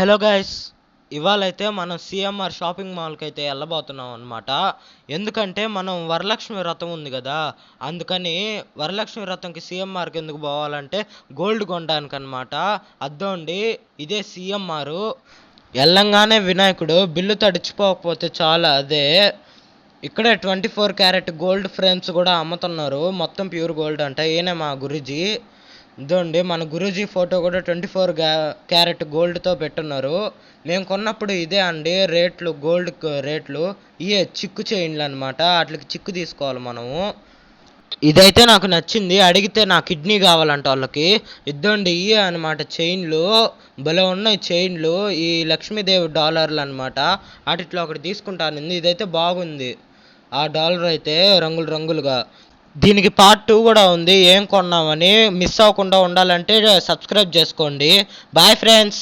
Hello guys, ఇవాళైతే మనం CMR shopping మాల్కి అయితే వెళ్ళబోతున్నాం అనమాట. ఎందుకంటే మనం వరలక్ష్మి వ్రతం ఉంది కదా, అందుకని వరలక్ష్మి వ్రతంకి సిఎంఆర్కి ఎందుకు పోవాలంటే గోల్డ్ కొనడానికి అనమాట. అద్దోండి, ఇదే సిఎంఆర్. వెళ్ళంగానే వినాయకుడు బిల్లు తడిచిపోకపోతే చాలా, అదే ఇక్కడే 24 క్యారెట్ గోల్డ్ ఫ్రేమ్స్ కూడా అమ్ముతున్నారు. మొత్తం ప్యూర్ గోల్డ్ అంట. ఈయనే మా గురూజీ. ఇదండి మన గురూజీ ఫోటో కూడా 24 క్యారెట్ గోల్డ్తో పెట్టున్నారు. మేము కొన్నప్పుడు ఇదే అండి రేట్లు, గోల్డ్ రేట్లు. ఇయే చిక్కు చైన్లు అనమాట, వాటికి చిక్కు తీసుకోవాలి మనము. ఇదైతే నాకు నచ్చింది. అడిగితే నా కిడ్నీ కావాలంట వాళ్ళకి. ఇద్దండి ఇయే అనమాట చైన్లు. భలే ఉన్నాయి చైన్లు. ఈ లక్ష్మీదేవి డాలర్లు అనమాట. వాటిలో ఒకటి తీసుకుంటాను. ఇదైతే బాగుంది. ఆ డాలర్ అయితే రంగులు రంగులుగా. దీనికి పార్ట్ 2 కూడా ఉంది. ఏం కొన్నామని మిస్ అవ్వకుండా ఉండాలంటే సబ్స్క్రైబ్ చేసుకోండి. Bye friends.